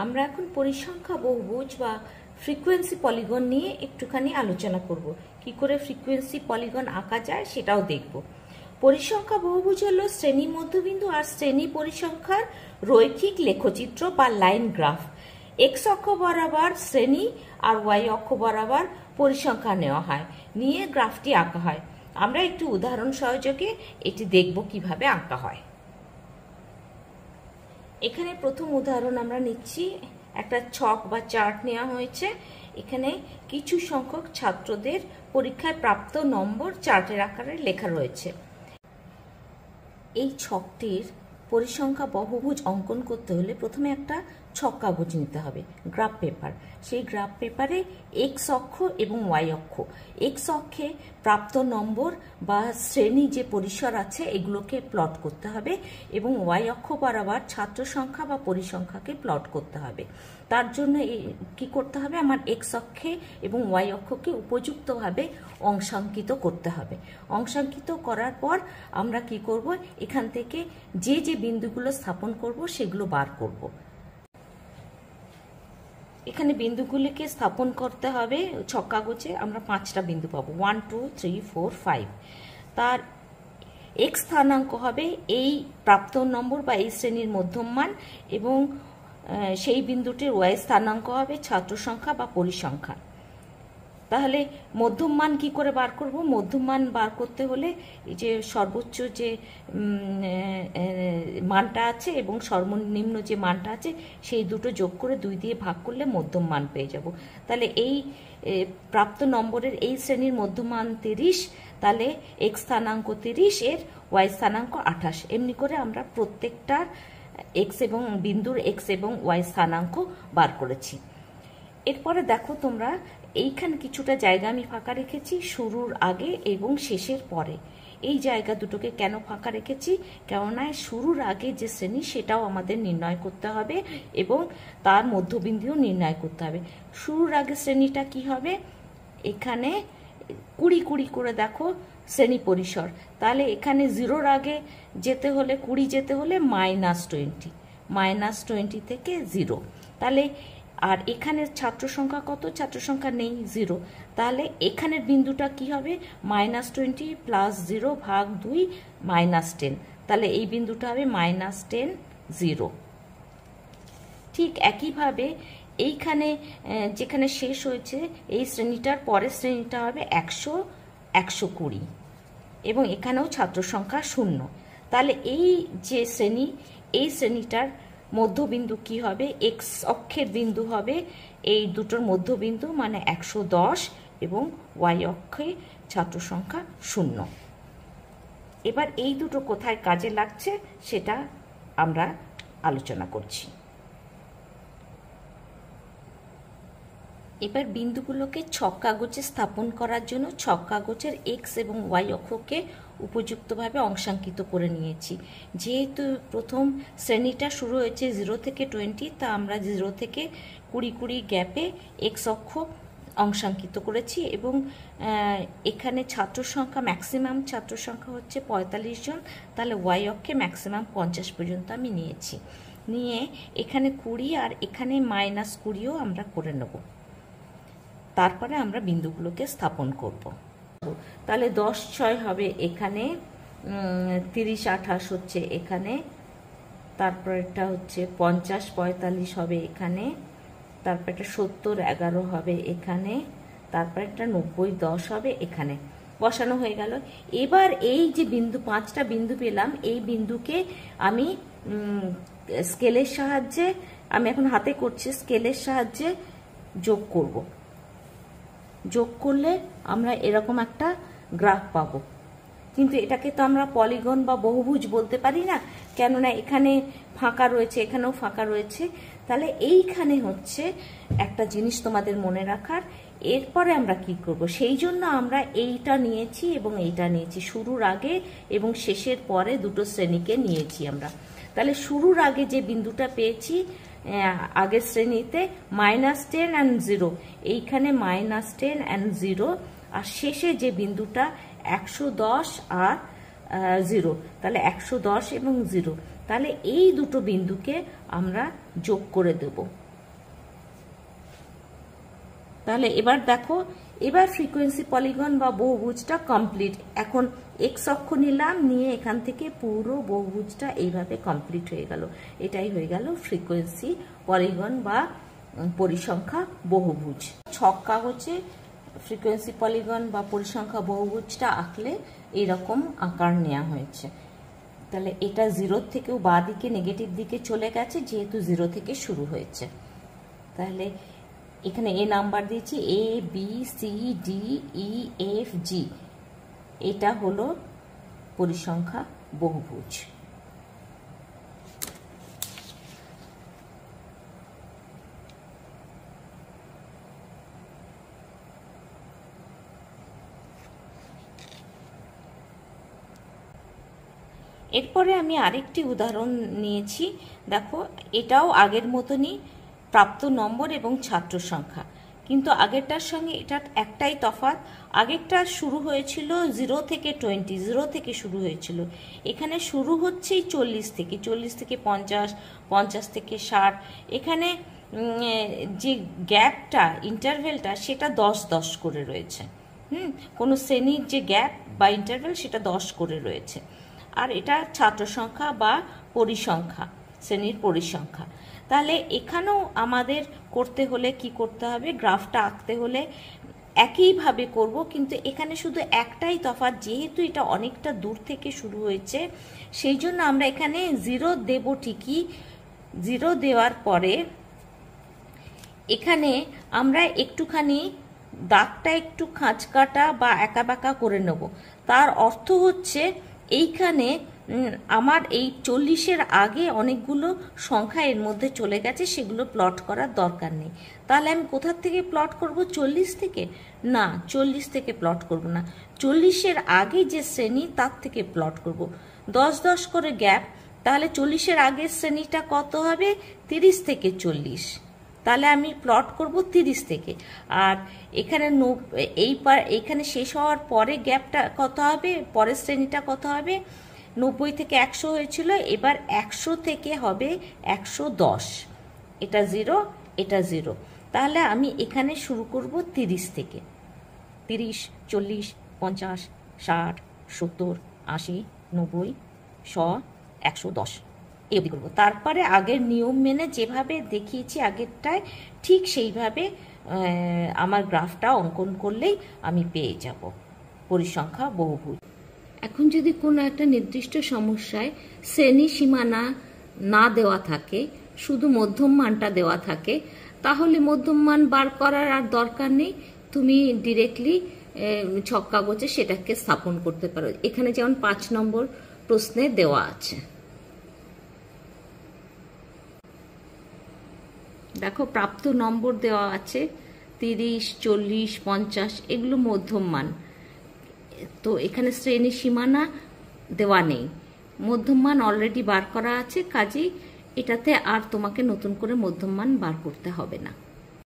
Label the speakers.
Speaker 1: আমরা এখন পরিসংখ্যা বহুভুজ বা ফ্রিকোয়েন্সি পলিগন নিয়ে একটুখানি আলোচনা করব। কি করে ফ্রিকোয়েন্সি পলিগন আঁকা যায় সেটাও দেখব। পরিসংখ্যা বহুভুজ হলো শ্রেণী মধ্যবিন্দু আর শ্রেণী পরিসংখ্যার রৈখিক লেখচিত্র বা লাইন গ্রাফ। এক্স অক্ষ বরাবর শ্রেণী আর ওয়াই অক্ষ বরাবর পরিসংখ্যা নেওয়া হয়, নিয়ে গ্রাফটি আঁকা হয়। আমরা একটু উদাহরণ সহযোগে এটি দেখব কিভাবে আঁকা হয়। এখানে প্রথম উদাহরণ আমরা নিচ্ছি, একটা ছক বা চার্ট নেওয়া হয়েছে। এখানে কিছু সংখ্যক ছাত্রদের পরীক্ষায় প্রাপ্ত নম্বর চার্টের আকারে লেখা রয়েছে। এই ছকটির পরিসংখ্যা বহুভুজ অঙ্কন করতে হলে প্রথমে একটা ছক কাগজ নিতে হবে, গ্রাফ পেপার। সেই গ্রাফ পেপারে এক্স অক্ষ এবং ওয়াই অক্ষ, এক্স অক্ষে প্রাপ্ত নম্বর বা শ্রেণী যে পরিসর আছে এগুলোকে প্লট করতে হবে এবং ওয়াই অক্ষ বরাবর ছাত্র সংখ্যা বা পরিসংখ্যাকে প্লট করতে হবে। তার জন্য কি করতে হবে, আমার এক্স অক্ষে এবং ওয়াই অক্ষকে উপযুক্তভাবে অংশাঙ্কিত করতে হবে। অংশাঙ্কিত করার পর আমরা কি করব, এখান থেকে যে যে বিন্দুগুলো স্থাপন করব সেগুলো বার করব। এখানে বিন্দুগুলিকে স্থাপন করতে হবে। ছক কাগজে আমরা 5টা বিন্দু পাবো, 1 2 3 4 5। তার এক্স স্থানাঙ্ক হবে এই প্রাপ্ত নম্বর বা এই শ্রেণীর মধ্যম মান এবং সেই বিন্দুটির ওয়াই স্থানাঙ্ক হবে ছাত্র সংখ্যা বা পরিসংখ্যা। তাহলে মধ্যম মান কি করে বার করব? মধ্যম মান বার করতে হলে এই যে সর্বোচ্চ যে মানটা আছে এবং সর্বনিম্ন যে মানটা আছে সেই দুটো যোগ করে 2 দিয়ে ভাগ করলে মধ্যম মান পেয়ে যাব। তাহলে এই প্রাপ্ত নম্বরের এই শ্রেণীর মধ্যম মান 30, তাহলে এক্স স্থানাঙ্ক 30, এর ওয়াই স্থানাঙ্ক 28। এমনি করে আমরা প্রত্যেকটার এক্স এবং বিন্দুর এক্স এবং ওয়াই স্থানাঙ্ক বার করেছি। এরপরে দেখো তোমরা, এইখানে কিছুটা জায়গা আমি ফাঁকা রেখেছি শুরুর আগে এবং শেষের পরে। এই জায়গা দুটোকে কেন ফাঁকা রেখেছি? কেননা শুরুর আগে যে শ্রেণী সেটাও আমাদের নির্ণয় করতে হবে এবং তার মধ্যবিন্দুও নির্ণয় করতে হবে। শুরুর আগে শ্রেণীটা কি হবে, এখানে 20 20 করে দেখো শ্রেণী পরিসর। তাহলে এখানে 0-র আগে যেতে হলে 20 যেতে হলে -20 থেকে 0। তাহলে আর এখানে ছাত্র সংখ্যা কত? ছাত্র সংখ্যা নেই, 0। তাহলে এখানের বিন্দুটা কি হবে, -20 + 0 ভাগ 2 -10। তাহলে এই বিন্দুটা হবে -10 0। ঠিক একইভাবে এইখানে যেখানে শেষ হয়েছে এই শ্রেণীটার পরের শ্রেণীটা হবে 100 120 এবং এখানেও ছাত্র সংখ্যা 0। তাহলে এই যে শ্রেণী, এই শ্রেণীটার মধ্যবিন্দু কি হবে, এক্স অক্ষের বিন্দু হবে এই দুটোর মধ্যবিন্দু মানে 110 এবং ওয়াই অক্ষে ছাত্র সংখ্যা 0। এবার এই দুটো কোথায় কাজে লাগছে সেটা আমরা আলোচনা করছি। এবার বিন্দুগুলোকে ছক কাগজে স্থাপন করার জন্য ছক কাগজের এক্স এবং ওয়াই অক্ষকে উপযুক্তভাবে অংশাঙ্কিত করে নিয়েছি। যেহেতু প্রথম শ্রেণীটা শুরু হয়েছে 0 থেকে 20, তা আমরা 0 থেকে 20 গ্যাপে এক্স অক্ষ অংশাঙ্কিত করেছি এবং এখানে ছাত্র সংখ্যা ম্যাক্সিমাম ছাত্র সংখ্যা হচ্ছে 45 জন। তাহলে ওয়াই অক্ষে ম্যাক্সিমাম 50 পর্যন্ত আমি নিয়েছি। নিয়ে এখানে 20 আর এখানে -20ও আমরা করে নেব। তারপরে আমরা বিন্দুগুলোকে স্থাপন করব। তাহলে 10 6 হবে এখানে, 30 28 হচ্ছে এখানে, তারপর এটা হচ্ছে 50 45 হবে এখানে, তারপর এটা 70 11 হবে এখানে, তারপর এটা 90 10 হবে এখানে। বসানো হয়ে গেল। এবার এই যে বিন্দু 5টা বিন্দু পেলাম, এই বিন্দুকে আমি স্কেলের সাহায্যে, আমি এখন হাতে করছি, স্কেলের সাহায্যে যোগ করব। যোগ করলে আমরা এরকম একটা গ্রাফ পাবো। কিন্তু এটাকে তো আমরা পলিগন বা বহুভুজ বলতে পারি না, কেননা এখানে ফাঁকা রয়েছে, এখানেও ফাঁকা রয়েছে। তাহলে এইখানে হচ্ছে একটা জিনিস তোমাদের মনে রাখার। এরপরে আমরা কি করব, সেই জন্য আমরা এইটা নিয়েছি এবং এইটা নিয়েছি, শুরুর আগে এবং শেষের পরে দুটো শ্রেণীকে নিয়েছি আমরা। তাহলে শুরুর আগে যে বিন্দুটা পেয়েছি আগের শ্রেণীতে -10 and 0, এইখানে -10 and 0, আর শেষে যে বিন্দুটা 110 আর 0, তাহলে 110 এবং 0। তাহলে এই দুটো বিন্দুকে আমরা যোগ করে দেব। তাহলে এবার দেখো, এবার ফ্রিকোয়েন্সি পলিগন বা বহুভুজটা কমপ্লিট। এখন এক্স অক্ষ নিলাম, নিয়ে এখান থেকে পুরো বহুভুজটা এইভাবে কমপ্লিট হয়ে গেল। এটাই হয়ে গেল ফ্রিকোয়েন্সি পলিগন বা পরিসংখ্যা বহুভুজ। ছক কাগজে ফ্রিকোয়েন্সি পলিগন বা পরিসংখ্যা বহুভুজটা আঁকলে এইরকম আকার নেওয়া হয়েছে। তাহলে এটা জিরোর থেকেও বাঁ দিকে নেগেটিভ দিকে চলে গেছে, যেহেতু জিরো থেকে শুরু হয়েছে। তাহলে এখানে এ নাম্বার দিয়েছি, A B C D E F G, এটা হলো পরিসংখ্যা বহুভুজ। এরপরে আমি আরেকটি উদাহরণ নিয়েছি। দেখো, এটাও আগের মতনই প্রাপ্ত নম্বর এবং ছাত্র সংখ্যা, কিন্তু আগেরটার সঙ্গে এটার একটাই তফাৎ। আগেরটা শুরু হয়েছিল 0 থেকে 20, 0 থেকে শুরু হয়েছিল। এখানে শুরু হচ্ছে 40 থেকে, 40 থেকে 50, 50 থেকে 60। এখানে যে গ্যাপটা, ইন্টারভেলটা, সেটা 10-10 করে রয়েছে। কোনো শ্রেণীর যে গ্যাপ বা ইন্টারভেল সেটা 10 করে রয়েছে। আর এটা ছাত্র সংখ্যা বা পরিসংখ্যা, শ্রেণীর পরিসংখ্যা। তাহলে এখানেও আমাদের করতে হলে কি করতে হবে, গ্রাফটা আঁকতে হলে একইভাবে করব, কিন্তু এখানে শুধু একটাই তফাৎ, যেহেতু এটা অনেকটা দূর থেকে শুরু হয়েছে, সেই জন্য আমরা এখানে 0 দেব ঠিকই। 0 দেওয়ার পরে এখানে আমরা একটুখানি দাগটা একটু খাঁচকাটা বা একা বাঁকা করে নেব। তার অর্থ হচ্ছে এইখানে আমার এই 40-এর আগে অনেকগুলো সংখ্যা এর মধ্যে চলে গেছে, সেগুলো প্লট করার দরকার নেই। তাহলে আমি কোথা থেকে প্লট করব? 40 থেকে? না, 40 থেকে প্লট করব না, 40-এর আগে যে শ্রেণী তার থেকে প্লট করব। 10-10 করে গ্যাপ, তাহলে 40-এর আগের শ্রেণীটা কত হবে? 30 থেকে 40। তাহলে আমি প্লট করব 30 থেকে। আর এখানে এইখানে শেষ হওয়ার পরে গ্যাপটা কত হবে, পরের শ্রেণীটা কত হবে? 90 থেকে 100 হয়েছিল, এবার 100 থেকে হবে 110। এটা 0, এটা 0। তাহলে আমি এখানে শুরু করব 30 থেকে। 30, 40, 50, 60, 70, 80, 90, 100, 110 এই অবধি করবো। তারপরে আগের নিয়ম মেনে যেভাবে দেখিয়েছি আগেরটায়, ঠিক সেইভাবে আমার গ্রাফটা অঙ্কন করলেই আমি পেয়ে যাব পরিসংখ্যা বহুভুজ। এখন যদি কোনো একটা নির্দিষ্ট সমস্যায় শ্রেণী সীমানা না দেওয়া থাকে, শুধু মধ্যম মানটা দেওয়া থাকে, তাহলে মধ্যম মান বার করার আর দরকার নেই, তুমি ডিরেক্টলি ছক কাগজে সেটাকে স্থাপন করতে পারো। এখানে যেমন 5 নম্বর প্রশ্নে দেওয়া আছে। দেখো, প্রাপ্ত নম্বর দেওয়া আছে 30, 40, 50, এগুলো মধ্যম মান। তো এখানে শ্রেণী সীমানা দেওয়া নেই, মধ্যম মান অলরেডি বার করা আছে, কাজেই এটাতে আর তোমাকে নতুন করে মধ্যম মান বার করতে হবে না।